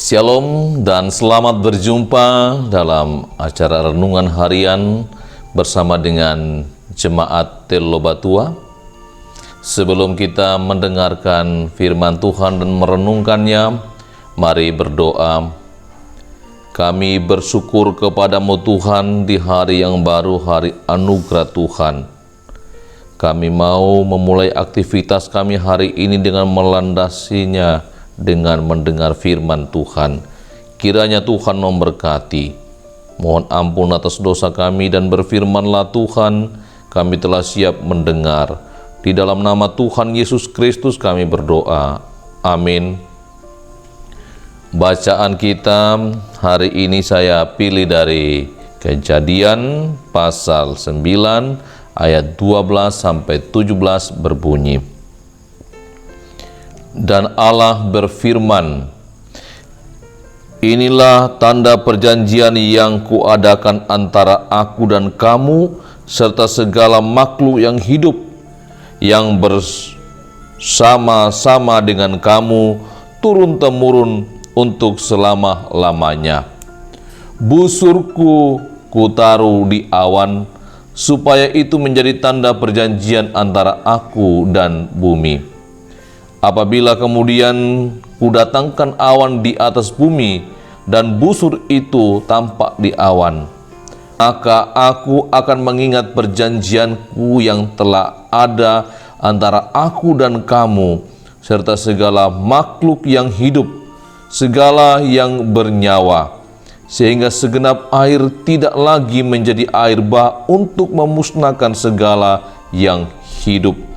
Shalom dan selamat berjumpa dalam acara renungan harian bersama dengan Jemaat Tel Lobatua. Sebelum kita mendengarkan firman Tuhan dan merenungkannya, mari berdoa. Kami bersyukur kepadamu Tuhan di hari yang baru, hari anugerah Tuhan. Kami mau memulai aktivitas kami hari ini dengan melandasinya dengan mendengar firman Tuhan. Kiranya Tuhan memberkati. Mohon ampun atas dosa kami dan berfirmanlah Tuhan, kami telah siap mendengar. Di dalam nama Tuhan Yesus Kristus kami berdoa. Amin. Bacaan kita hari ini saya pilih dari Kejadian pasal 9 ayat 12 sampai 17 berbunyi. Dan Allah berfirman, inilah tanda perjanjian yang kuadakan antara aku dan kamu serta segala makhluk yang hidup yang bersama-sama dengan kamu turun-temurun untuk selama-lamanya. Busurku kutaruh di awan, supaya itu menjadi tanda perjanjian antara aku dan bumi. Apabila kemudian kudatangkan awan di atas bumi dan busur itu tampak di awan, maka aku akan mengingat perjanjianku yang telah ada antara aku dan kamu serta segala makhluk yang hidup, segala yang bernyawa, sehingga segenap air tidak lagi menjadi air bah untuk memusnahkan segala yang hidup.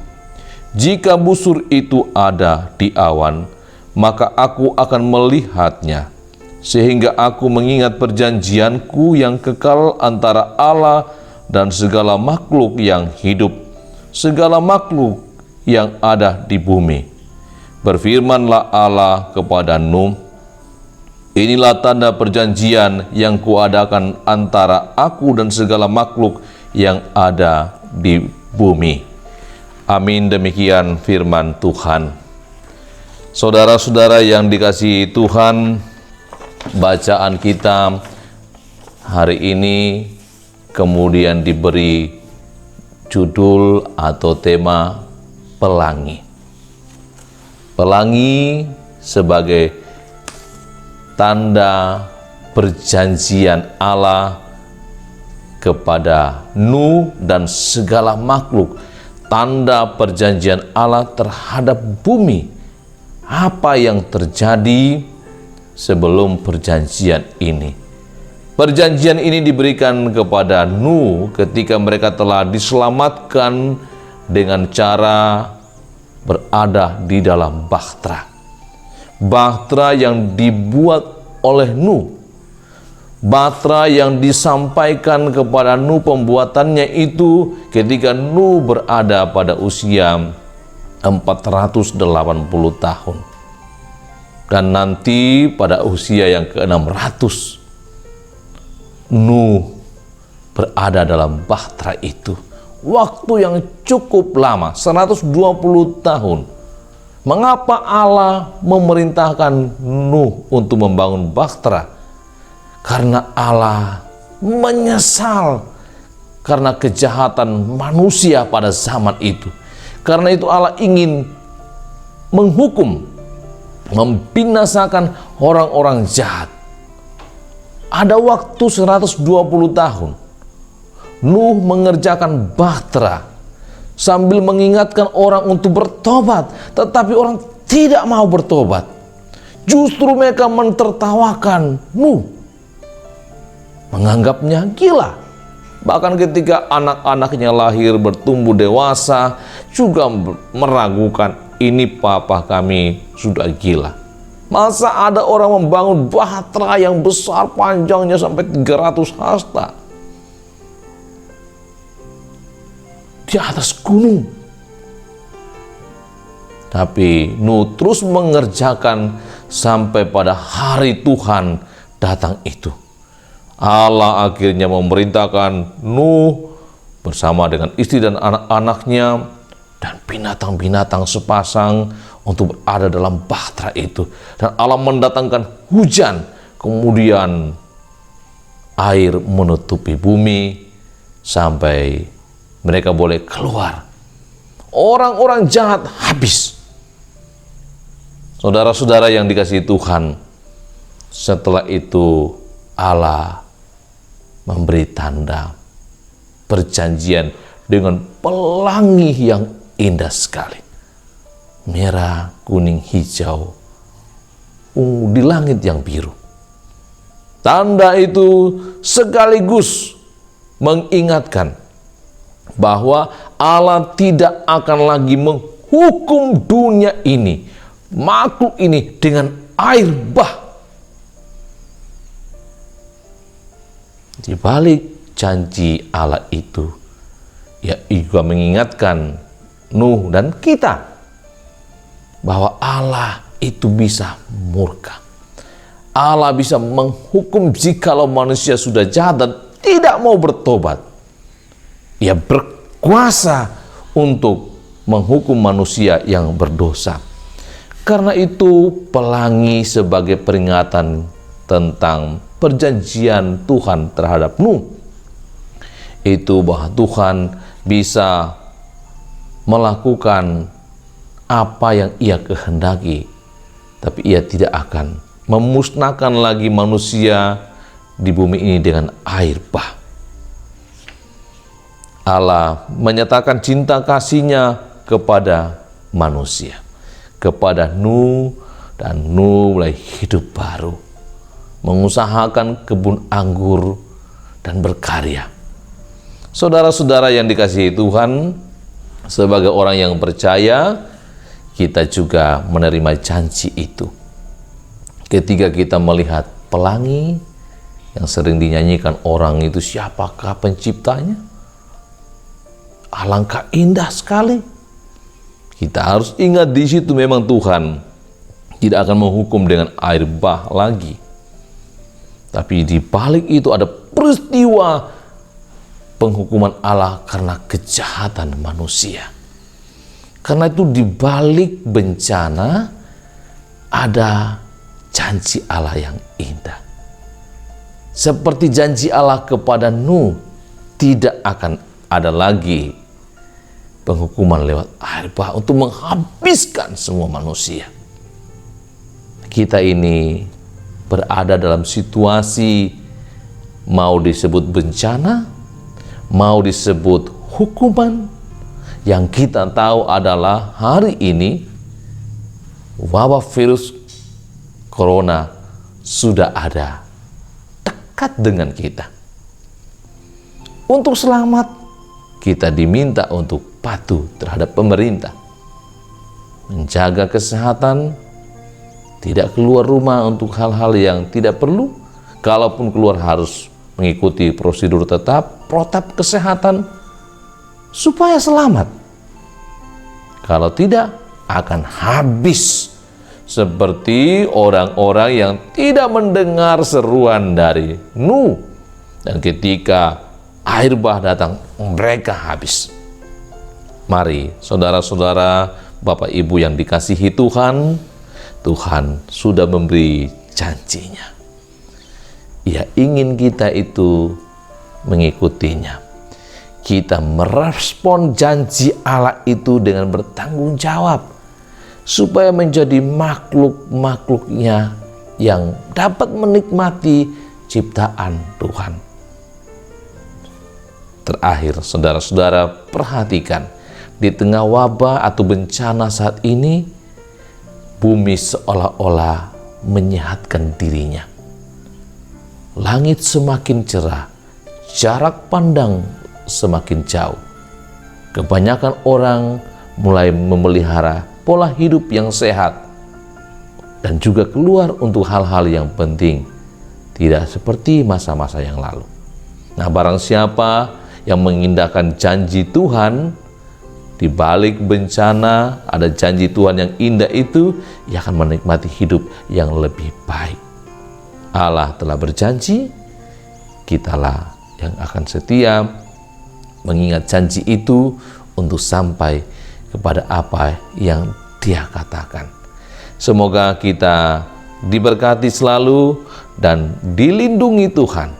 Jika busur itu ada di awan, maka aku akan melihatnya, sehingga aku mengingat perjanjianku yang kekal antara Allah dan segala makhluk yang hidup, segala makhluk yang ada di bumi. Berfirmanlah Allah kepada Nuh, inilah tanda perjanjian yang kuadakan antara aku dan segala makhluk yang ada di bumi. Amin, demikian firman Tuhan. Saudara-saudara yang dikasihi Tuhan, bacaan kita hari ini kemudian diberi judul atau tema pelangi. Pelangi sebagai tanda perjanjian Allah kepada Nuh dan segala makhluk. Tanda perjanjian Allah terhadap bumi. Apa yang terjadi sebelum perjanjian ini? Perjanjian ini diberikan kepada Nuh ketika mereka telah diselamatkan dengan cara berada di dalam bahtera. Bahtera yang dibuat oleh Nuh. Bahtera yang disampaikan kepada Nuh pembuatannya itu ketika Nuh berada pada usia 480 tahun. Dan nanti pada usia yang ke-600 Nuh berada dalam bahtera itu. Waktu yang cukup lama, 120 tahun. Mengapa Allah memerintahkan Nuh untuk membangun bahtera? Karena Allah menyesal karena kejahatan manusia pada zaman itu. Karena itu Allah ingin menghukum, membinasakan orang-orang jahat. Ada waktu 120 tahun. Nuh mengerjakan bahtera sambil mengingatkan orang untuk bertobat, tetapi orang tidak mau bertobat. Justru mereka mentertawakan Nuh, menganggapnya gila. Bahkan ketika anak-anaknya lahir bertumbuh dewasa juga meragukan, ini papa kami sudah gila. Masa ada orang membangun bahtera yang besar panjangnya sampai 300 hasta di atas gunung. Tapi Nuh terus mengerjakan sampai pada hari Tuhan datang itu. Allah akhirnya memerintahkan Nuh bersama dengan istri dan anak-anaknya dan binatang-binatang sepasang untuk berada dalam bahtera itu. Dan Allah mendatangkan hujan, kemudian air menutupi bumi sampai mereka boleh keluar. Orang-orang jahat habis. Saudara-saudara yang dikasihi Tuhan, setelah itu Allah memberi tanda perjanjian dengan pelangi yang indah sekali. Merah, kuning, hijau, ungu di langit yang biru. Tanda itu sekaligus mengingatkan bahwa Allah tidak akan lagi menghukum dunia ini, makhluk ini dengan air bah. Di balik janji Allah itu, ya juga mengingatkan Nuh dan kita bahwa Allah itu bisa murka. Allah bisa menghukum jikalau manusia sudah jahat dan tidak mau bertobat. Ia berkuasa untuk menghukum manusia yang berdosa. Karena itu pelangi sebagai peringatan tentang perjanjian Tuhan terhadap Nuh. Itu bahwa Tuhan bisa melakukan apa yang ia kehendaki, tapi ia tidak akan memusnahkan lagi manusia di bumi ini dengan air bah. Allah menyatakan cinta kasih-Nya kepada manusia, kepada Nuh, dan Nuh mulai hidup baru, mengusahakan kebun anggur dan berkarya. Saudara-saudara yang dikasihi Tuhan, sebagai orang yang percaya, kita juga menerima janji itu. Ketika kita melihat pelangi yang sering dinyanyikan orang itu, siapakah penciptanya? Alangkah indah sekali. Kita harus ingat di situ memang Tuhan tidak akan menghukum dengan air bah lagi. Tapi di balik itu ada peristiwa penghukuman Allah karena kejahatan manusia. Karena itu di balik bencana ada janji Allah yang indah. Seperti janji Allah kepada Nuh, tidak akan ada lagi penghukuman lewat air bah untuk menghabiskan semua manusia. Kita ini berada dalam situasi mau disebut bencana, mau disebut hukuman. Yang kita tahu adalah hari ini wabah virus corona sudah ada dekat dengan kita. Untuk selamat, kita diminta untuk patuh terhadap pemerintah, menjaga kesehatan, tidak keluar rumah untuk hal-hal yang tidak perlu. Kalaupun keluar harus mengikuti prosedur tetap, protap kesehatan, supaya selamat. Kalau tidak, akan habis seperti orang-orang yang tidak mendengar seruan dari Nuh. Dan ketika air bah datang, mereka habis. Mari saudara-saudara, Bapak Ibu yang dikasihi Tuhan, Tuhan sudah memberi janjinya. Ia ingin kita itu mengikutinya. Kita merespon janji Allah itu dengan bertanggung jawab, supaya menjadi makhluk-makhluknya yang dapat menikmati ciptaan Tuhan. Terakhir, saudara-saudara, perhatikan, di tengah wabah atau bencana saat ini, bumi seolah-olah menyehatkan dirinya. Langit semakin cerah, jarak pandang semakin jauh. Kebanyakan orang mulai memelihara pola hidup yang sehat dan juga keluar untuk hal-hal yang penting, tidak seperti masa-masa yang lalu. Nah, barang siapa yang mengindahkan janji Tuhan, di balik bencana ada janji Tuhan yang indah itu, ia akan menikmati hidup yang lebih baik. Allah telah berjanji, kitalah yang akan setia mengingat janji itu untuk sampai kepada apa yang Dia katakan. Semoga kita diberkati selalu dan dilindungi Tuhan,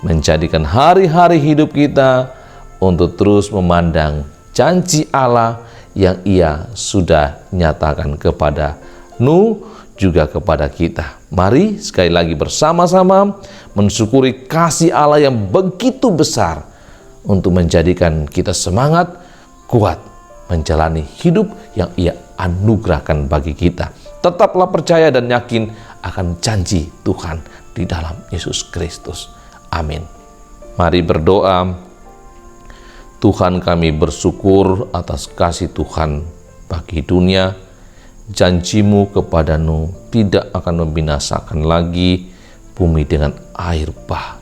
menjadikan hari-hari hidup kita untuk terus memandang janji Allah yang Ia sudah nyatakan kepada Nuh, juga kepada kita. Mari sekali lagi bersama-sama mensyukuri kasih Allah yang begitu besar untuk menjadikan kita semangat, kuat menjalani hidup yang Ia anugerahkan bagi kita. Tetaplah percaya dan yakin akan janji Tuhan di dalam Yesus Kristus. Amin. Mari berdoa. Tuhan, kami bersyukur atas kasih Tuhan bagi dunia. Janji-Mu kepada Nuh tidak akan membinasakan lagi bumi dengan air bah.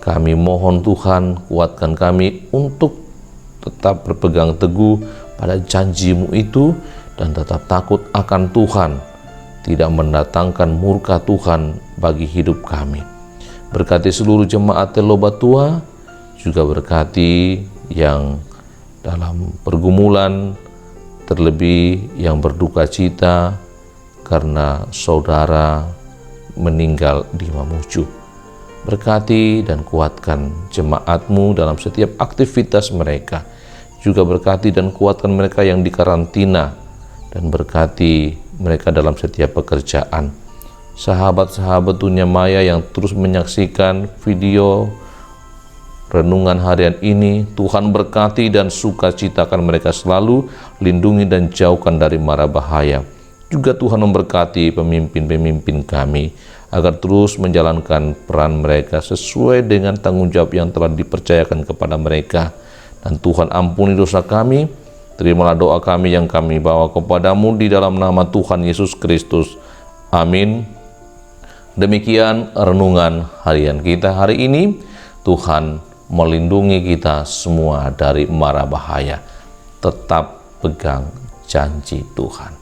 Kami mohon Tuhan, kuatkan kami untuk tetap berpegang teguh pada janji-Mu itu dan tetap takut akan Tuhan, tidak mendatangkan murka Tuhan bagi hidup kami. Berkati seluruh jemaat Telobatua, juga berkati yang dalam pergumulan, terlebih yang berduka cita karena saudara meninggal di Mamuju. Berkati dan kuatkan jemaat-Mu dalam setiap aktivitas mereka. Juga berkati dan kuatkan mereka yang dikarantina, dan berkati mereka dalam setiap pekerjaan. Sahabat-sahabat dunia maya yang terus menyaksikan video renungan harian ini, Tuhan berkati dan sukacitakan mereka selalu, lindungi dan jauhkan dari mara bahaya. Juga Tuhan memberkati pemimpin-pemimpin kami, agar terus menjalankan peran mereka sesuai dengan tanggung jawab yang telah dipercayakan kepada mereka. Dan Tuhan ampuni dosa kami, terimalah doa kami yang kami bawa kepadamu di dalam nama Tuhan Yesus Kristus. Amin. Demikian renungan harian kita hari ini. Tuhan melindungi kita semua dari mara bahaya. Tetap pegang janji Tuhan.